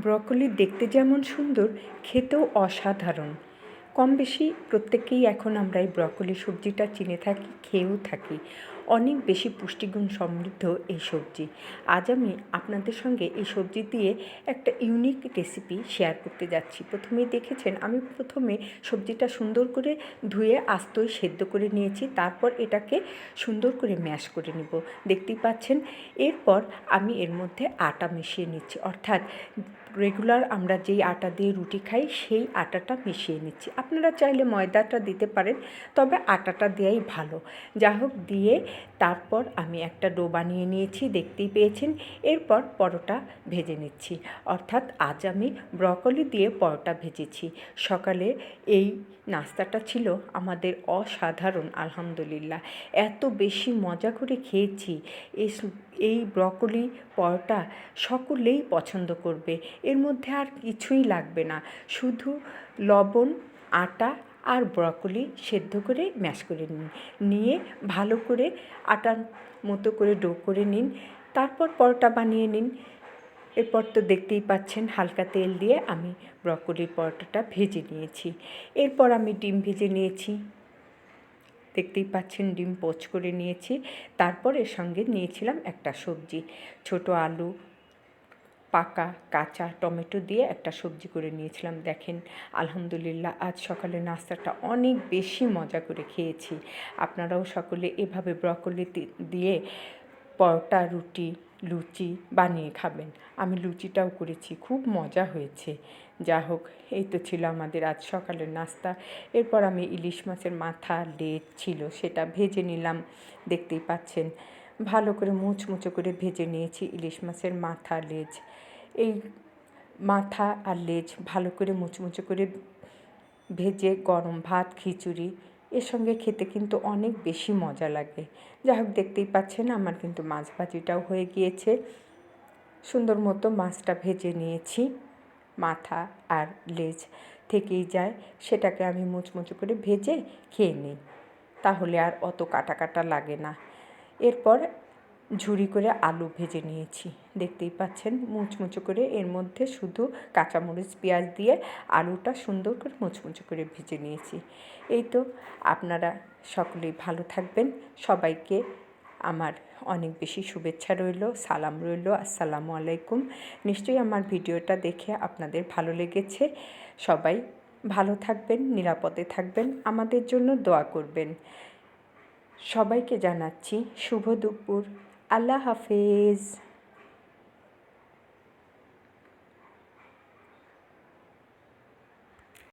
Broccoli দেখতে যেমন সুন্দর, খেতেও অসাধারণ। কম বেশি প্রত্যেকেই এখন আমরা এই ব্রকলি সবজিটা চিনে থাকি, খেয়েও থাকি। অনেক বেশি পুষ্টিগুণ সমৃদ্ধ এই সবজি। আজ আমি আপনাদের সঙ্গে এই সবজি দিয়ে একটা ইউনিক রেসিপি শেয়ার করতে যাচ্ছি। প্রথমেই দেখেছেন আমি প্রথমে সবজিটা সুন্দর করে ধুয়ে আস্তই সেদ্ধ করে নিয়েছি, তারপর এটাকে সুন্দর করে ম্যাশ করে নেব। দেখতেই পাচ্ছেন। এরপর আমি এর মধ্যে আটা মিশিয়ে নিচ্ছি, অর্থাৎ রেগুলার আমরা যেই আটা দিয়ে রুটি খাই সেই আটাটা মিশিয়ে নিচ্ছি। আপনারা চাইলে ময়দাটা দিতে পারেন, তবে আটাটা দেওয়াই ভালো। যা হোক, দিয়ে তারপর আমি একটা ডো বানিয়ে নিয়েছি, দেখতেই পেয়েছেন। এরপর পরোটা ভেজে নিচ্ছি, অর্থাৎ আজ আমি ব্রকলি দিয়ে পরোটা ভেজেছি। সকালে এই নাস্তাটা ছিল আমাদের অসাধারণ, আলহামদুলিল্লাহ। এত বেশি মজা করে খেয়েছি। এই ব্রকলি পরোটা সকলেই পছন্দ করবে। এর মধ্যে আর কিছুই লাগবে না, শুধু লবণ, আটা আর ব্রকলি সেদ্ধ করে ম্যাশ করে নিয়ে ভালো করে আটার মতো করে ডো করে নিন, তারপর পরোটা বানিয়ে নিন। এরপর তো দেখতেই পাচ্ছেন হালকা তেল দিয়ে আমি ব্রকলির পরোটাটা ভেজে নিয়েছি। এরপর আমি ডিম ভেজে নিয়েছি, দেখতেই পাচ্ছেন ডিম পোচ করে নিয়েছি। তারপর এর সঙ্গে নিয়েছিলাম একটা সবজি, ছোট আলু, পাকা কাঁচা টমেটো দিয়ে একটা সবজি করে নিয়েছিলাম। দেখেন, আলহামদুলিল্লাহ আজ সকালে নাস্তাটা অনেক বেশি মজা করে খেয়েছি। আপনারাও সকলে এভাবে ব্রকলি দিয়ে পরোটা, রুটি, লুচি বানিয়ে খাবেন। আমি লুচিটাও করেছি, খুব মজা হয়েছে। যা হোক, এই তো ছিল আমাদের আজ সকালের নাস্তা। এরপর আমি ইলিশ মাছের মাথা, লেজ ছিল সেটা ভেজে নিলাম, দেখতেই পাচ্ছেন। ভালো করে মুচমুচো করে ভেজে নিয়েছি ইলিশ মাছের মাথা, লেজ। এই মাথা আর লেজ ভালো করে মুচমুচো করে ভেজে গরম ভাত, খিচুড়ি এর সঙ্গে খেতে কিন্তু অনেক বেশি মজা লাগে। যাই হোক, দেখতেই পাচ্ছেন আমার কিন্তু মাছ ভাজিটাও হয়ে গিয়েছে। সুন্দর মতো মাছটা ভেজে নিয়েছি, মাথা আর লেজ থেকেই যায়, সেটাকে আমি মুচমুচো করে ভেজে খেয়ে নিই, তাহলে আর অত কাটা কাটা লাগে না। এরপর ঝুরি করে আলু ভেজে নিয়েছি, দেখতেই পাচ্ছেন মুচমুচো করে। এর মধ্যে শুধু কাঁচামরিচ, পেঁয়াজ দিয়ে আলুটা সুন্দর করে মুচমুচো করে ভেজে নিয়েছি। এই তো, আপনারা সকলেই ভালো থাকবেন। সবাইকে আমার অনেক বেশি শুভেচ্ছা রইল, সালাম রইল, আসসালামু আলাইকুম। নিশ্চয়ই আমার ভিডিওটা দেখে আপনাদের ভালো লেগেছে। সবাই ভালো থাকবেন, নিরাপদে থাকবেন, আমাদের জন্য দোয়া করবেন। সবাইকে জানাচ্ছি শুভ দুপুর। আল্লাহ হাফেজ।